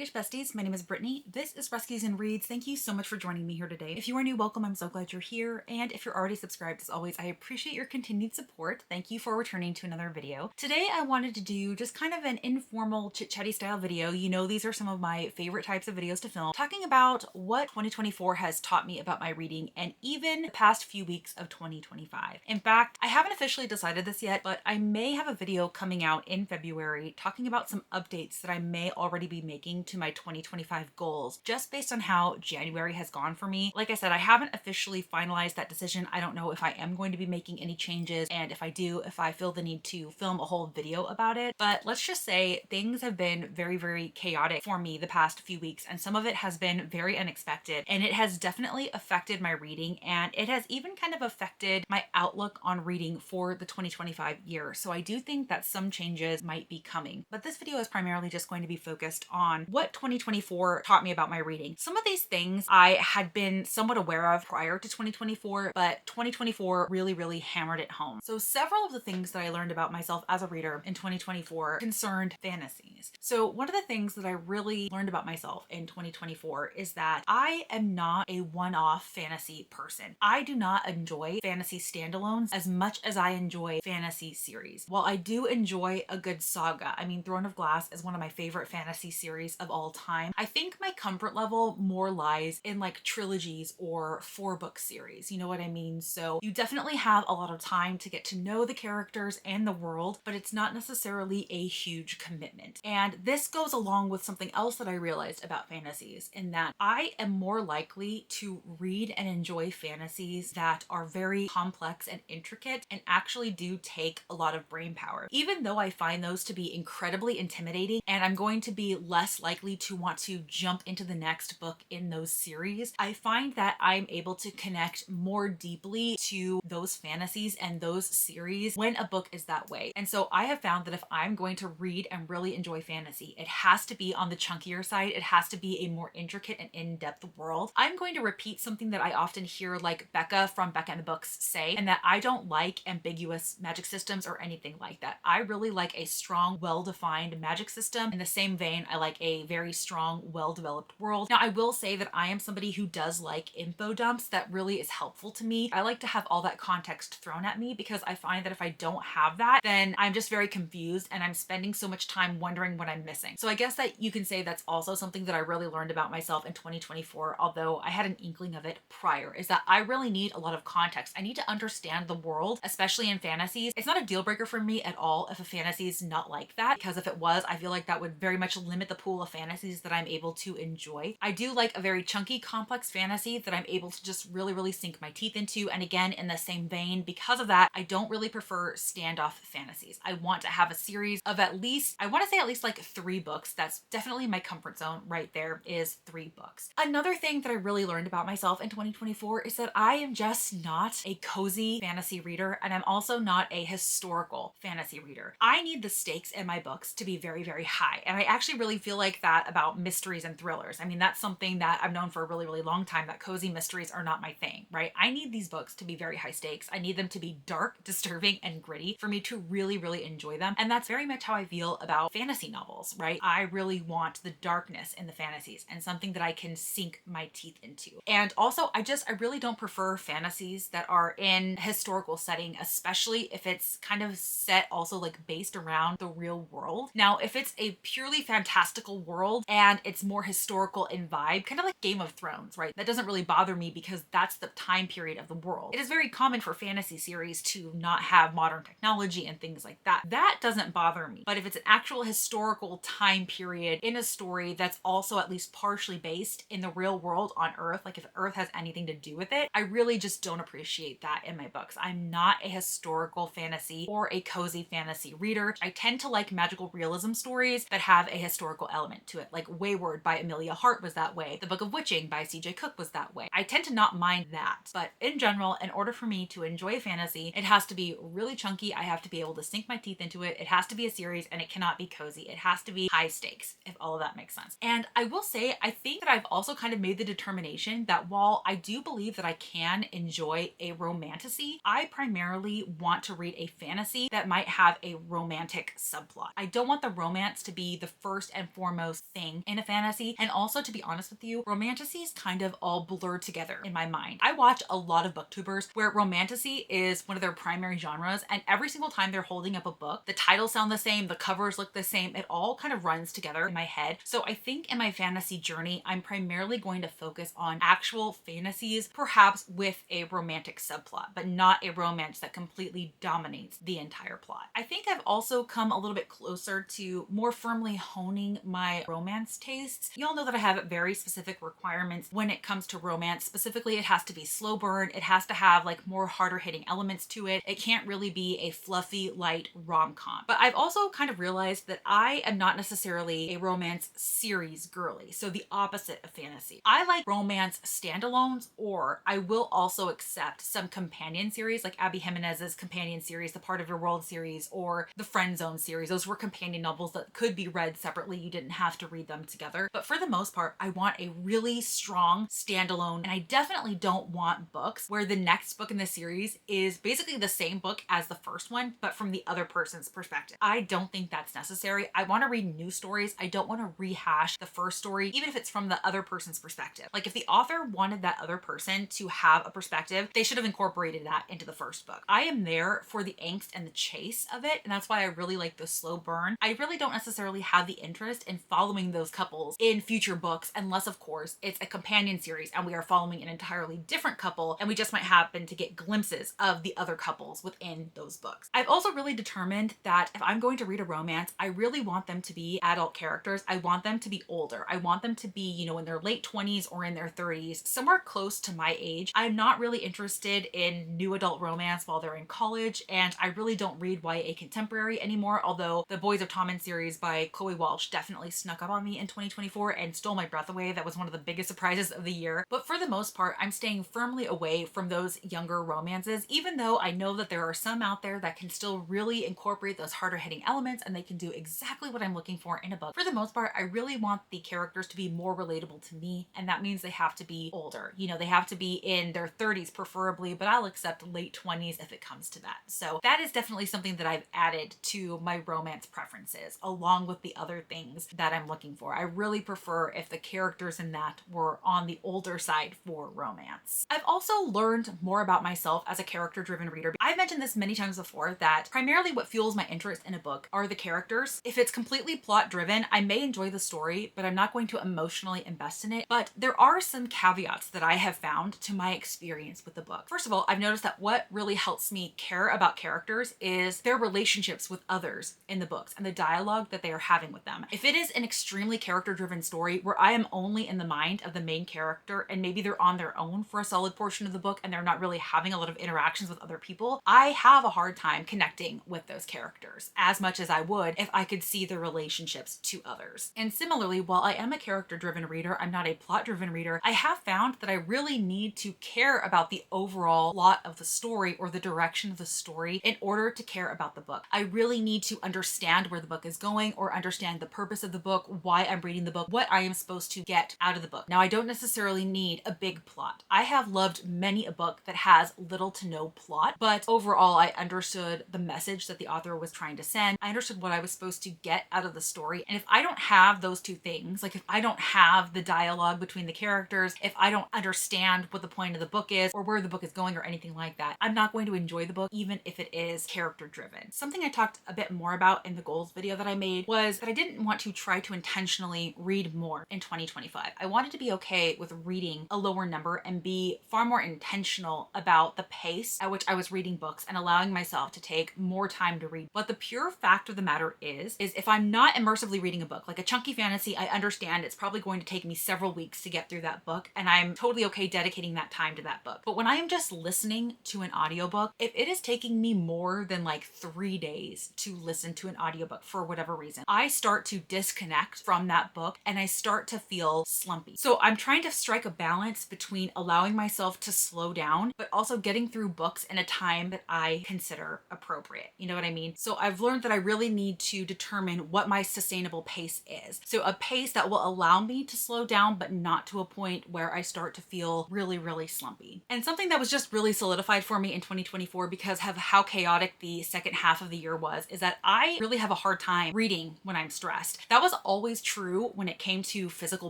Readers Besties, my name is Brittany. This is Rescues and Reads. Thank you so much for joining me here today. If you are new, welcome. I'm so glad you're here. And if you're already subscribed, as always, I appreciate your continued support. Thank you for returning to another video. Today, I wanted to do just kind of an informal chit-chatty style video. You know, these are some of my favorite types of videos to film, talking about what 2024 has taught me about my reading and even the past few weeks of 2025. In fact, I haven't officially decided this yet, but I may have a video coming out in February talking about some updates that I may already be making to my 2025 goals, just based on how January has gone for me. Like I said, I haven't officially finalized that decision. I don't know if I am going to be making any changes, and if I do, if I feel the need to film a whole video about it. But let's just say things have been very, very chaotic for me the past few weeks, and some of it has been very unexpected, and it has definitely affected my reading, and it has even kind of affected my outlook on reading for the 2025 year. So I do think that some changes might be coming. But this video is primarily just going to be focused on what 2024 taught me about my reading. Some of these things I had been somewhat aware of prior to 2024, but 2024 really, really hammered it home. So several of the things that I learned about myself as a reader in 2024 concerned fantasies. So one of the things that I really learned about myself in 2024 is that I am not a one-off fantasy person. I do not enjoy fantasy standalones as much as I enjoy fantasy series. While I do enjoy a good saga, I mean, Throne of Glass is one of my favorite fantasy series of all time. I think my comfort level more lies in like trilogies or 4-book series. You know what I mean? So you definitely have a lot of time to get to know the characters and the world, but it's not necessarily a huge commitment. And this goes along with something else that I realized about fantasies, in that I am more likely to read and enjoy fantasies that are very complex and intricate and actually do take a lot of brain power. Even though I find those to be incredibly intimidating, and I'm going to be less likely to want to jump into the next book in those series, I find that I'm able to connect more deeply to those fantasies and those series when a book is that way. And so I have found that if I'm going to read and really enjoy fantasy, it has to be on the chunkier side. It has to be a more intricate and in-depth world. I'm going to repeat something that I often hear like Becca from Becca and the Books say, and that I don't like ambiguous magic systems or anything like that. I really like a strong, well-defined magic system. In the same vein, I like a very strong, well-developed world. Now, I will say that I am somebody who does like info dumps. That really is helpful to me. I like to have all that context thrown at me, because I find that if I don't have that, then I'm just very confused and I'm spending so much time wondering what I'm missing. So I guess that you can say that's also something that I really learned about myself in 2024, although I had an inkling of it prior, is that I really need a lot of context. I need to understand the world, especially in fantasies. It's not a deal breaker for me at all if a fantasy is not like that, because if it was, I feel like that would very much limit the pool of fantasies that I'm able to enjoy. I do like a very chunky, complex fantasy that I'm able to just really, really sink my teeth into. And again, in the same vein, because of that, I don't really prefer standoff fantasies. I want to have a series of at least, I want to say at least like 3 books. That's definitely my comfort zone right there, is 3 books. Another thing that I really learned about myself in 2024 is that I am just not a cozy fantasy reader, and I'm also not a historical fantasy reader. I need the stakes in my books to be very, very high. And I actually really feel like that about mysteries and thrillers. I mean, that's something that I've known for a really, really long time, that cozy mysteries are not my thing, right? I need these books to be very high stakes. I need them to be dark, disturbing, and gritty for me to really, really enjoy them. And that's very much how I feel about fantasy novels, right? I really want the darkness in the fantasies and something that I can sink my teeth into. And also, I really don't prefer fantasies that are in historical setting, especially if it's kind of set also like based around the real world. Now, if it's a purely fantastical world and it's more historical in vibe, kind of like Game of Thrones, right? That doesn't really bother me, because that's the time period of the world. It is very common for fantasy series to not have modern technology and things like that. That doesn't bother me. But if it's an actual historical time period in a story that's also at least partially based in the real world on Earth, like if Earth has anything to do with it, I really just don't appreciate that in my books. I'm not a historical fantasy or a cozy fantasy reader. I tend to like magical realism stories that have a historical element to it. Like Wayward by Amelia Hart was that way. The Book of Witching by C.J. Cook was that way. I tend to not mind that. But in general, in order for me to enjoy fantasy, it has to be really chunky. I have to be able to sink my teeth into it. It has to be a series, and it cannot be cozy. It has to be high stakes, if all of that makes sense. And I will say, I think that I've also kind of made the determination that while I do believe that I can enjoy a romantasy, I primarily want to read a fantasy that might have a romantic subplot. I don't want the romance to be the first and foremost gross thing in a fantasy. And also, to be honest with you, romanticies kind of all blur together in my mind. I watch a lot of booktubers where romantasy is one of their primary genres, and every single time they're holding up a book, the titles sound the same, the covers look the same, it all kind of runs together in my head. So I think in my fantasy journey, I'm primarily going to focus on actual fantasies, perhaps with a romantic subplot, but not a romance that completely dominates the entire plot. I think I've also come a little bit closer to more firmly honing my romance tastes. You all know that I have very specific requirements when it comes to romance. Specifically, it has to be slow burn. It has to have like more harder hitting elements to it. It can't really be a fluffy, light rom-com. But I've also kind of realized that I am not necessarily a romance series girly. So the opposite of fantasy. I like romance standalones, or I will also accept some companion series like Abby Jimenez's companion series, the Part of Your World series, or the Friend Zone series. Those were companion novels that could be read separately. You didn't have to read them together. But for the most part, I want a really strong standalone, and I definitely don't want books where the next book in the series is basically the same book as the first one, but from the other person's perspective. I don't think that's necessary. I want to read new stories. I don't want to rehash the first story, even if it's from the other person's perspective. Like if the author wanted that other person to have a perspective, they should have incorporated that into the first book. I am there for the angst and the chase of it, and that's why I really like the slow burn. I really don't necessarily have the interest in following those couples in future books, unless of course it's a companion series and we are following an entirely different couple and we just might happen to get glimpses of the other couples within those books. I've also really determined that if I'm going to read a romance, I really want them to be adult characters. I want them to be older. I want them to be, you know, in their late 20s or in their 30s, somewhere close to my age. I'm not really interested in new adult romance while they're in college, and I really don't read YA contemporary anymore, although the Boys of Tommen series by Chloe Walsh definitely snuck up on me in 2024 and stole my breath away. That was one of the biggest surprises of the year. But for the most part, I'm staying firmly away from those younger romances, even though I know that there are some out there that can still really incorporate those harder hitting elements and they can do exactly what I'm looking for in a book. For the most part, I really want the characters to be more relatable to me, and that means they have to be older. You know, they have to be in their 30s preferably, but I'll accept late 20s if it comes to that. So that is definitely something that I've added to my romance preferences, along with the other things that I'm looking for. I really prefer if the characters in that were on the older side for romance. I've also learned more about myself as a character-driven reader. I've mentioned this many times before that primarily what fuels my interest in a book are the characters. If it's completely plot-driven, I may enjoy the story, but I'm not going to emotionally invest in it. But there are some caveats that I have found to my experience with the book. First of all, I've noticed that what really helps me care about characters is their relationships with others in the books and the dialogue that they are having with them. If it is an extremely character-driven story where I am only in the mind of the main character and maybe they're on their own for a solid portion of the book and they're not really having a lot of interactions with other people, I have a hard time connecting with those characters as much as I would if I could see the relationships to others. And similarly, while I am a character-driven reader, I'm not a plot-driven reader, I have found that I really need to care about the overall plot of the story or the direction of the story in order to care about the book. I really need to understand where the book is going or understand the purpose of the book, why I'm reading the book, what I am supposed to get out of the book. Now, I don't necessarily need a big plot. I have loved many a book that has little to no plot, but overall I understood the message that the author was trying to send. I understood what I was supposed to get out of the story. And if I don't have those two things, like if I don't have the dialogue between the characters, if I don't understand what the point of the book is or where the book is going or anything like that, I'm not going to enjoy the book even if it is character driven. Something I talked a bit more about in the goals video that I made was that I didn't want to try to intentionally read more in 2025. I wanted to be okay with reading a lower number and be far more intentional about the pace at which I was reading books and allowing myself to take more time to read. But the pure fact of the matter is if I'm not immersively reading a book, like a chunky fantasy, I understand it's probably going to take me several weeks to get through that book, and I'm totally okay dedicating that time to that book. But when I am just listening to an audiobook, if it is taking me more than like 3 days to listen to an audiobook for whatever reason, I start to disconnect from that book and I start to feel slumpy. So I'm trying to strike a balance between allowing myself to slow down, but also getting through books in a time time that I consider appropriate. You know what I mean? So I've learned that I really need to determine what my sustainable pace is. So a pace that will allow me to slow down, but not to a point where I start to feel really, really slumpy. And something that was just really solidified for me in 2024 because of how chaotic the second half of the year was, is that I really have a hard time reading when I'm stressed. That was always true when it came to physical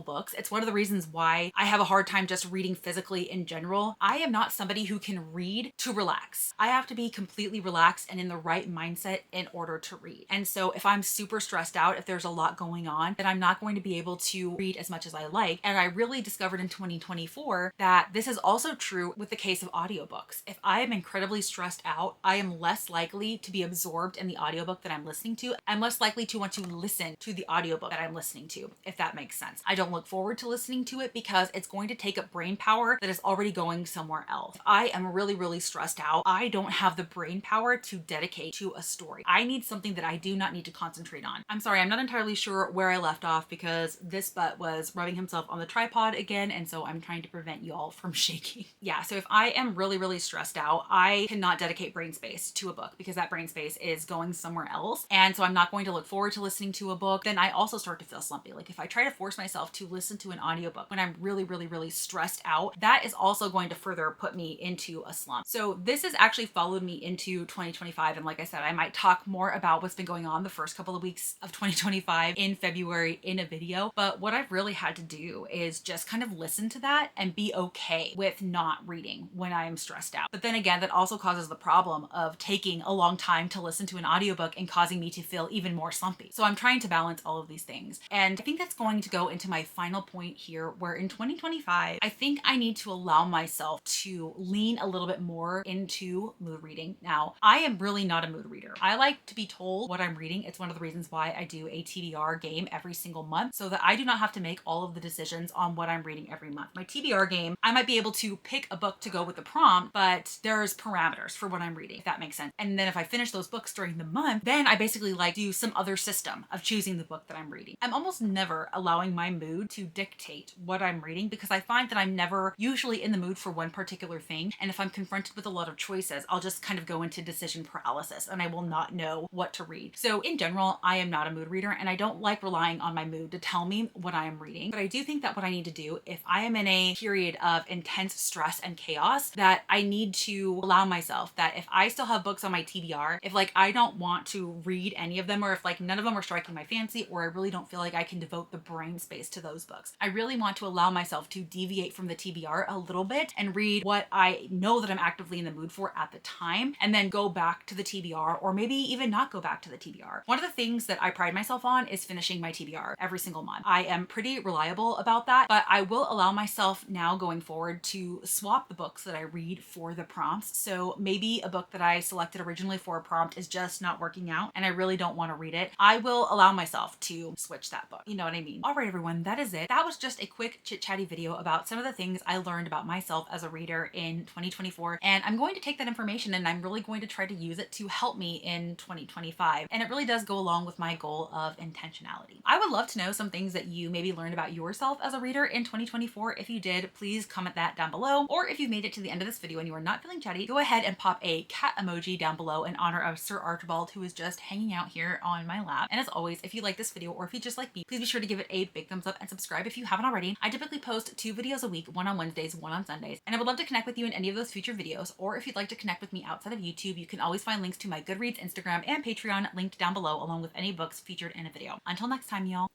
books. It's one of the reasons why I have a hard time just reading physically in general. I am not somebody who can read to relax. I have to be completely relaxed and in the right mindset in order to read. And so if I'm super stressed out, if there's a lot going on, then I'm not going to be able to read as much as I like. And I really discovered in 2024 that this is also true with the case of audiobooks. If I am incredibly stressed out, I am less likely to be absorbed in the audiobook that I'm listening to. I'm less likely to want to listen to the audiobook that I'm listening to, if that makes sense. I don't look forward to listening to it because it's going to take up brain power that is already going somewhere else. If I am really, really stressed out, I don't have the brain power to dedicate to a story. I need something that I do not need to concentrate on. I'm sorry, I'm not entirely sure where I left off because this butt was rubbing himself on the tripod again, and so I'm trying to prevent y'all from shaking. Yeah, so if I am really, really stressed out, I cannot dedicate brain space to a book because that brain space is going somewhere else. And so I'm not going to look forward to listening to a book. Then I also start to feel slumpy. Like if I try to force myself to listen to an audiobook when I'm really, really, really stressed out, that is also going to further put me into a slump. So this has actually followed me into 2025. And like I said, I might talk more about what's been going on the first couple of weeks of 2025 in February in a video. But what I've really had to do is just kind of listen to that and be okay with not reading when I am stressed out. But then again, that also causes the problem of taking a long time to listen to an audiobook and causing me to feel even more slumpy. So I'm trying to balance all of these things. And I think that's going to go into my final point here, where in 2025, I think I need to allow myself to lean a little bit more into mood reading. Now, I am really not a mood reader. I like to be told what I'm reading. It's one of the reasons why I do a TBR game every single month so that I do not have to make all of the decisions on what I'm reading every month. My TBR game, I might be able to pick a book to go with the prompt, but there's parameters for what I'm reading, if that makes sense. And then if I finish those books during the month, then I basically like do some other system of choosing the book that I'm reading. I'm almost never allowing my mood to dictate what I'm reading because I find that I'm never usually in the mood for one particular thing. And if I'm confronted with a lot of choices, I'll just kind of go into decision paralysis and I will not know what to read. So in general, I am not a mood reader and I don't like relying on my mood to tell me what I am reading. But I do think that what I need to do if I am in a period of intense stress and chaos, that I need to allow myself that if I still have books on my TBR, if like I don't want to read any of them, or if like none of them are striking my fancy, or I really don't feel like I can devote the brain space to those books, I really want to allow myself to deviate from the TBR a little bit and read what I know that I'm actively in the mood for at the time, and then go back to the TBR, or maybe even not go back to the TBR. One of the things that I pride myself on is finishing my TBR every single month. I am pretty reliable about that, but I will allow myself now going forward to swap the books that I read for the prompts. So maybe a book that I selected originally for a prompt is just not working out and I really don't want to read it. I will allow myself to switch that book. You know what I mean? All right, everyone, that is it. That was just a quick chit-chatty video about some of the things I learned about myself as a reader in 2024. And I'm going to take that information and I'm really going to try to use it to help me in 2025. And it really does go along with my goal of intentionality. I would love to know some things that you maybe learned about yourself as a reader in 2024. If you did, please comment that down below. Or if you've made it to the end of this video and you are not feeling chatty, go ahead and pop a cat emoji down below in honor of Sir Archibald, who is just hanging out here on my lap. And as always, if you like this video or if you just like me, please be sure to give it a big thumbs up and subscribe if you haven't already. I typically post 2 videos a week, one on Wednesdays, one on Sundays, and I would love to connect with you in any of those future videos. Or if you'd like to connect with me outside of YouTube, you can always find links to my Goodreads, Instagram, and Patreon linked down below, along with any books featured in a video. Until next time, y'all.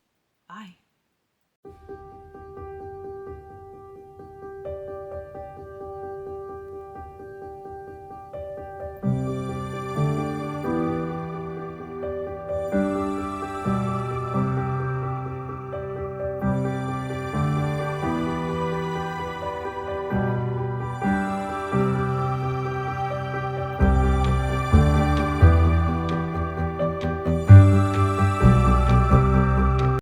Bye.